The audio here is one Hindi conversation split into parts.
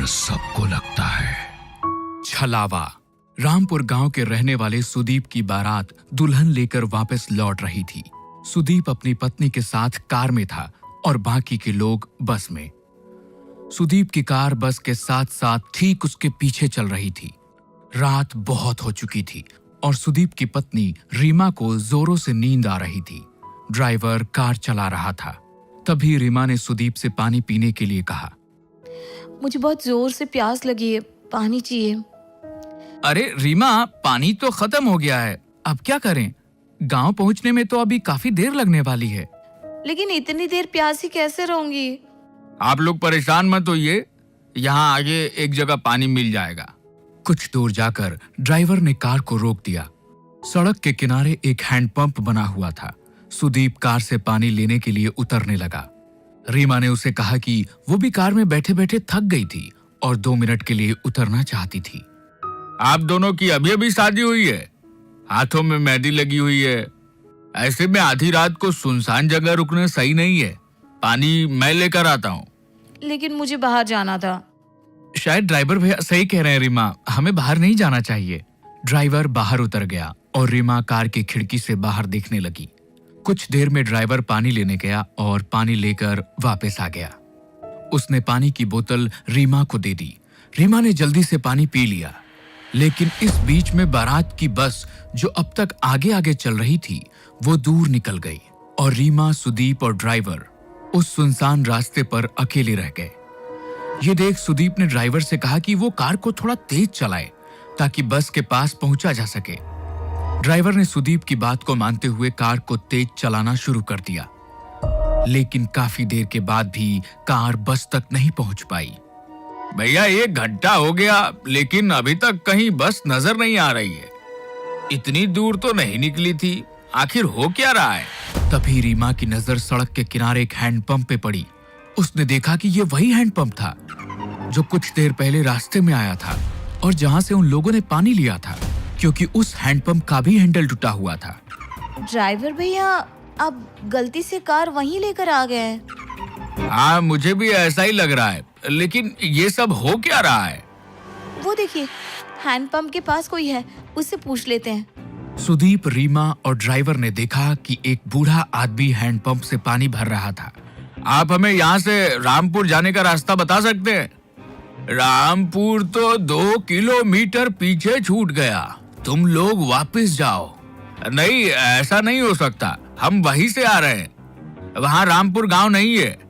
डर सबको लगता है। छलावा। रामपुर गांव के रहने वाले सुदीप की बारात दुल्हन लेकर वापस लौट रही थी। सुदीप अपनी पत्नी के साथ कार में था और बाकी के लोग बस में। सुदीप की कार बस के साथ साथ ठीक उसके पीछे चल रही थी। रात बहुत हो चुकी थी और सुदीप की पत्नी रीमा को जोरों से नींद आ रही थी। ड्राइवर कार चला रहा था। तभी रीमा ने सुदीप से पानी पीने के लिए कहा। मुझे बहुत जोर से प्यास लगी है, पानी चाहिए। अरे रीमा, पानी तो खत्म हो गया है, अब क्या करें? गांव पहुंचने में तो अभी काफी देर लगने वाली है। लेकिन इतनी देर प्यासी कैसे रहूंगी? आप लोग परेशान मत होइए, यहाँ आगे एक जगह पानी मिल जाएगा। कुछ दूर जाकर ड्राइवर ने कार को रोक दिया। सड़क के किनारे एक हैंडपंप बना हुआ था। सुदीप कार से पानी लेने के लिए उतरने लगा। रीमा ने उसे कहा कि वो भी कार में बैठे बैठे थक गई थी और 2 मिनट के लिए उतरना चाहती थी। आप दोनों की अभी अभी शादी हुई है, हाथों में मेहंदी लगी हुई है, ऐसे में आधी रात को सुनसान जगह रुकना सही नहीं है। पानी मैं लेकर आता हूँ। लेकिन मुझे बाहर जाना था। शायद ड्राइवर भैया सही कह रहे हैं रीमा, हमें बाहर नहीं जाना चाहिए। ड्राइवर बाहर उतर गया और रीमा कार की खिड़की से बाहर देखने लगी। कुछ देर में ड्राइवर पानी लेने गया और पानी लेकर वापस आ गया। उसने पानी की बोतल रीमा को दे दी। रीमा ने जल्दी से पानी पी लिया। लेकिन इस बीच में बारात की बस जो अब तक आगे आगे चल रही थी वो दूर निकल गई और रीमा, सुदीप और ड्राइवर उस सुनसान रास्ते पर अकेले रह गए। ये देख सुदीप ने ड्राइवर से कहा कि वो कार को थोड़ा तेज चलाए ताकि बस के पास पहुंचा जा सके। ड्राइवर ने सुदीप की बात को मानते हुए कार को तेज चलाना शुरू कर दिया। लेकिन काफी देर के बाद भी कार बस तक नहीं पहुंच पाई। भैया 1 घंटा हो गया लेकिन अभी तक कहीं बस नजर नहीं आ रही है। इतनी दूर तो नहीं निकली थी, आखिर हो क्या रहा है? तभी रीमा की नजर सड़क के किनारे एक हैंडपंप पे पड़ी। उसने देखा कि ये वही हैंडपंप था जो कुछ देर पहले रास्ते में आया था और जहां से उन लोगों ने पानी लिया था, क्योंकि उस हैंडपंप का भी हैंडल टूटा हुआ था। ड्राइवर भैया, आप गलती से कार वहीं लेकर आ गए हैं। हाँ, मुझे भी ऐसा ही लग रहा है, लेकिन ये सब हो क्या रहा है? वो देखिए, हैंडपंप के पास कोई है, उससे पूछ लेते हैं। सुदीप, रीमा और ड्राइवर ने देखा कि एक बूढ़ा आदमी हैंडपंप से पानी भर रहा था। आप हमें यहाँ से रामपुर जाने का रास्ता बता सकते हैं? रामपुर तो 2 किलोमीटर पीछे छूट गया, तुम लोग वापस जाओ। नहीं, ऐसा नहीं हो सकता, हम वहीं से आ रहे हैं, वहाँ रामपुर गांव नहीं है।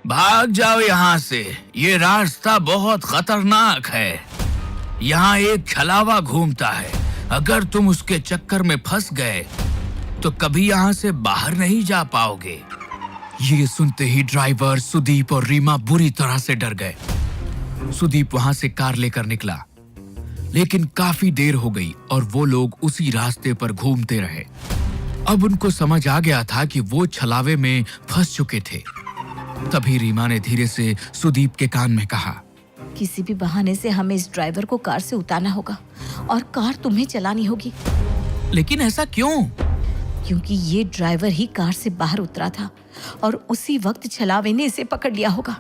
भाग जाओ यहाँ से, ये रास्ता बहुत खतरनाक है। यहाँ एक छलावा घूमता है, अगर तुम उसके चक्कर में फंस गए तो कभी यहाँ से बाहर नहीं जा पाओगे। ये सुनते ही ड्राइवर, सुदीप और रीमा बुरी तरह से डर गए। सुदीप वहां से कार लेकर निकला, लेकिन काफी देर हो गई और वो लोग उसी रास्ते पर घूमते रहे। अब उनको समझ आ गया था कि वो छलावे में फंस चुके थे। तभी रीमा ने धीरे से सुदीप के कान में कहा, किसी भी बहाने से हमें इस ड्राइवर को कार से उतारना होगा और कार तुम्हें चलानी होगी। लेकिन ऐसा क्यों? क्योंकि ये ड्राइवर ही कार से बाहर उतरा था और उसी वक्त छलावे ने इसे पकड़ लिया होगा।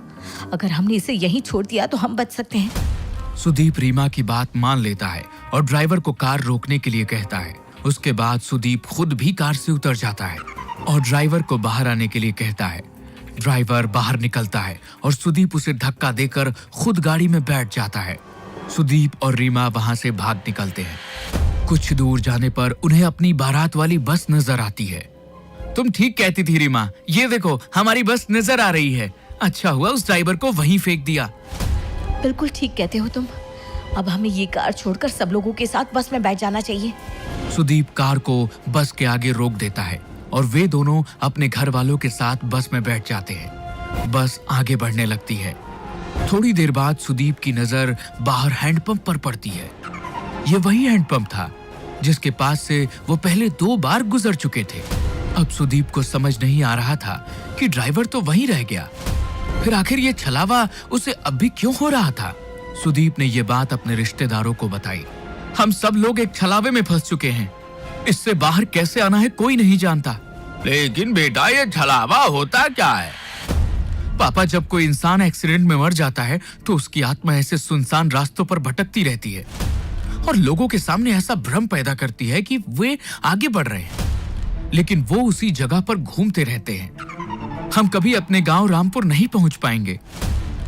अगर हमने इसे यहीं छोड़ दिया तो हम बच सकते हैं। सुदीप रीमा की बात मान लेता है और ड्राइवर को कार रोकने के लिए कहता है। उसके बाद सुदीप खुद भी कार से उतर जाता है और ड्राइवर को बाहर आने के लिए कहता है। ड्राइवर बाहर निकलता है और सुदीप उसे धक्का देकर खुद गाड़ी में बैठ जाता है। सुदीप और रीमा वहां से भाग निकलते हैं। कुछ दूर जाने पर उन्हें अपनी बारात वाली बस नजर आती है। तुम ठीक कहती थी रीमा, ये देखो हमारी बस नजर आ रही है। अच्छा हुआ उस ड्राइवर को वहीं फेंक दिया। बिल्कुल ठीक कहते हो तुम। अब हमें ये कार छोड़कर सब लोगों के साथ बस में बैठ जाना चाहिए। सुदीप कार को बस के आगे रोक देता है और वे दोनों अपने घर वालों के साथ बस में बैठ जाते हैं। बस आगे बढ़ने लगती है। थोड़ी देर बाद सुदीप की नजर बाहर हैंडपंप पर पड़ती है। ये वही हैंडपंप था जिसके पास से वो पहले 2 बार गुजर चुके थे। अब सुदीप को समझ नहीं आ रहा था कि ड्राइवर तो वहीं रह गया, फिर आखिर ये छलावा उसे अब भी क्यों हो रहा था। सुदीप ने ये बात अपने रिश्तेदारों को बताई। हम सब लोग एक छलावे में फंस चुके हैं, इससे बाहर कैसे आना है कोई नहीं जानता। लेकिन बेटा, ये छलावा होता क्या है? पापा, जब कोई इंसान एक्सीडेंट में मर जाता है तो उसकी आत्मा ऐसे सुनसान रास्तों पर भटकती रहती है और लोगों के सामने ऐसा भ्रम पैदा करती है कि वे आगे बढ़ रहे हैं, लेकिन वो उसी जगह पर घूमते रहते हैं। हम कभी अपने गांव रामपुर नहीं पहुंच पाएंगे।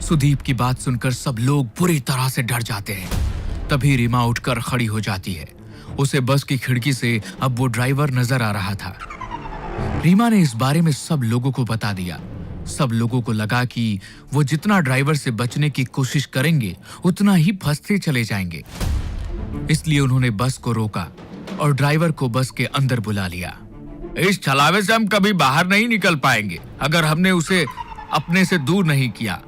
सुदीप की बात सुनकर सब लोग बुरी तरह से डर जाते हैं। तभी रीमा उठकर खड़ी हो जाती है। उसे बस की खिड़की से अब वो ड्राइवर नजर आ रहा था। रीमा ने इस बारे में सब लोगों को बता दिया। सब लोगों को लगा कि वो जितना ड्राइवर से बचने की कोशिश करेंगे उतना ही फंसते चले जाएंगे। इसलिए उन्होंने बस को रोका और ड्राइवर को बस के अंदर बुला लिया। इस छलावे से हम कभी बाहर नहीं निकल पाएंगे अगर हमने उसे अपने से दूर नहीं किया।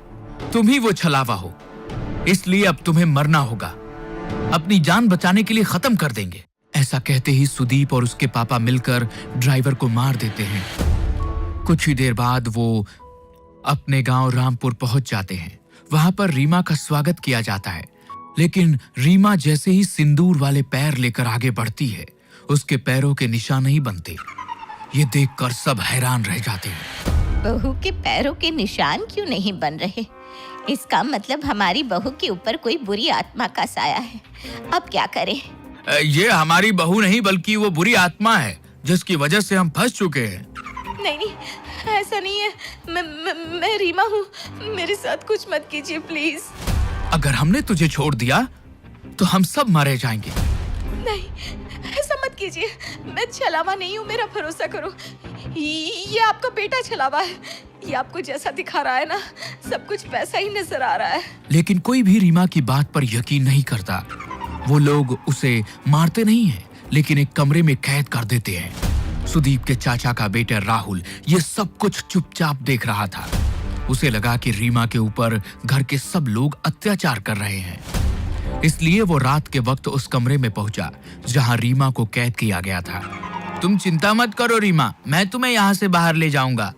तुम ही वो छलावा हो, इसलिए अब तुम्हें मरना होगा। अपनी जान बचाने के लिए खत्म कर देंगे। ऐसा कहते ही सुदीप और उसके पापा मिलकर ड्राइवर को मार देते हैं। कुछ ही देर बाद वो अपने गांव रामपुर पहुंच जाते हैं। वहां पर रीमा का स्वागत किया जाता है, लेकिन रीमा जैसे ही सिंदूर वाले पैर लेकर आगे बढ़ती है, उसके पैरों के निशान नहीं बनते। ये देखकर सब हैरान रह जाते हैं। बहू के पैरों के निशान क्यों नहीं बन रहे? इसका मतलब हमारी बहू के ऊपर कोई बुरी आत्मा का साया है। अब क्या करें? ये हमारी बहू नहीं बल्कि वो बुरी आत्मा है जिसकी वजह से हम फंस चुके हैं। नहीं, ऐसा नहीं है। मैं रीमा हूँ। मेरे साथ कुछ मत कीजिए प्लीज। अगर हमने तुझे छोड़ दिया तो हम सब मारे जाएंगे। नहीं, ऐसा मत कीजिए। मैं छलावा नहीं हूँ, मेरा भरोसा करो। ये आपका बेटा छलावा है। ये आपको जैसा दिखा रहा है ना, सब कुछ वैसा ही नजर आ रहा है। लेकिन कोई भी रीमा की बात पर यकीन नहीं करता। वो लोग उसे मारते नहीं हैं, लेकिन एक कमरे में कैद कर देते हैं। सुदीप के चाचा का बेटा राहुल ये सब कुछ चुपचाप देख रहा था। उसे लगा कि रीमा के ऊपर घर के सब लोग अत्याचार कर रहे हैं, इसलिए वो रात के वक्त उस कमरे में पहुंचा जहां रीमा को कैद किया गया था। तुम चिंता मत करो रीमा, मैं तुम्हें यहाँ से बाहर ले जाऊंगा।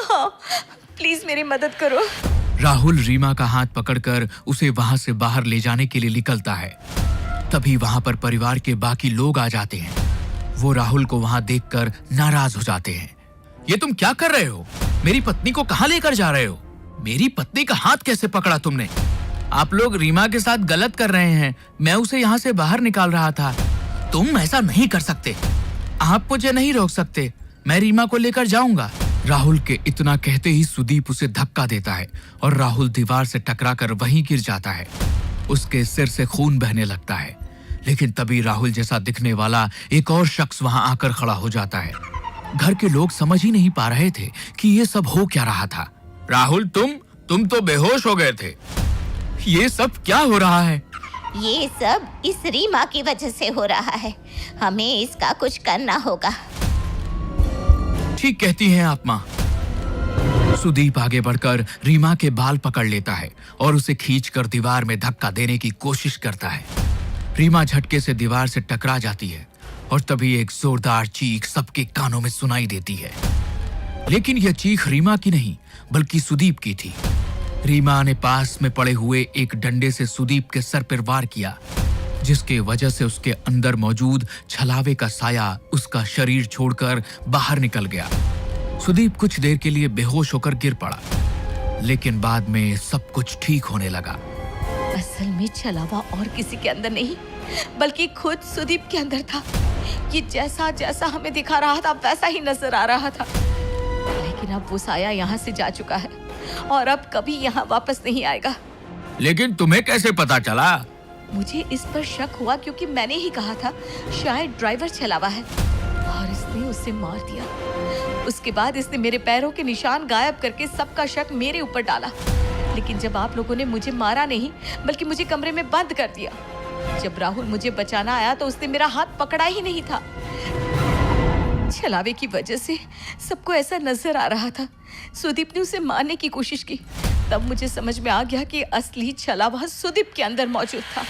हाँ, प्लीज मेरी मदद करो। राहुल रीमा का हाथ पकड़कर उसे वहां से बाहर ले जाने के लिए निकलता है। तभी वहां पर परिवार के बाकी लोग आ जाते हैं। वो राहुल को वहां देखकर नाराज हो जाते हैं। ये तुम क्या कर रहे हो? मेरी पत्नी को कहां लेकर जा रहे हो? मेरी पत्नी का हाथ कैसे पकड़ा तुमने? आप लोग रीमा के साथ गलत कर रहे हैं। मैं उसे यहाँ से बाहर निकाल रहा था। तुम ऐसा नहीं कर सकते। आप मुझे नहीं रोक सकते। मैं रीमा को लेकर जाऊंगा। राहुल के इतना कहते ही सुदीप उसे धक्का देता है और राहुल दीवार से टकराकर वहीं गिर जाता है। उसके सिर से खून बहने लगता है, लेकिन तभी राहुल जैसा दिखने वाला एक और शख्स वहां आकर खड़ा हो जाता है। घर के लोग समझ ही नहीं पा रहे थे कि ये सब हो क्या रहा था। राहुल, तुम तो बेहोश हो गए थे। ये सब क्या हो रहा है? ये सब इस रीमा की वजह से हो रहा है। हमें इसका कुछ करना होगा। ठीक कहती हैं आप माँ। सुदीप आगे बढ़कर रीमा के बाल पकड़ लेता है और उसे खींचकर दीवार में धक्का देने की कोशिश करता है। रीमा झटके से दीवार से टकरा जाती है और तभी एक जोरदार चीख सबके कानों में सुनाई देती है। लेकिन यह चीख रीमा की नहीं बल्कि सुदीप की थी। रीमा ने पास में पड़े हुए एक डंडे से सुदीप के सर पर वार किया, जिसके वजह से उसके अंदर मौजूद छलावे का साया उसका शरीर छोड़कर बाहर निकल गया। सुदीप कुछ देर के लिए बेहोश होकर गिर पड़ा, लेकिन बाद में सब कुछ ठीक होने लगा। असल में छलावा और किसी के अंदर नहीं बल्कि खुद सुदीप के अंदर था। ये जैसा जैसा हमें दिखा रहा था वैसा ही नजर आ रहा था। लेकिन अब वो साया यहाँ से जा चुका है और अब कभी यहाँ वापस नहीं आएगा। लेकिन तुम्हें कैसे पता चला? मुझे इस पर शक हुआ क्योंकि मैंने ही कहा था शायद ड्राइवर छलावा है और इसने उसे मार दिया। उसके बाद इसने मेरे पैरों के निशान गायब करके सबका शक मेरे ऊपर डाला। लेकिन जब आप लोगों ने मुझे मारा नहीं बल्कि मुझे कमरे में बंद कर दिया। जब राहुल मुझे बचाना आया तो उसने मेरा हाथ पकड़ा ही नहीं था। छलावे की वजह से सबको ऐसा नजर आ रहा था। सुदीप ने उसे मारने की कोशिश की। तब मुझे समझ में आ गया कि असली छलावा सुदीप के अंदर मौजूद था।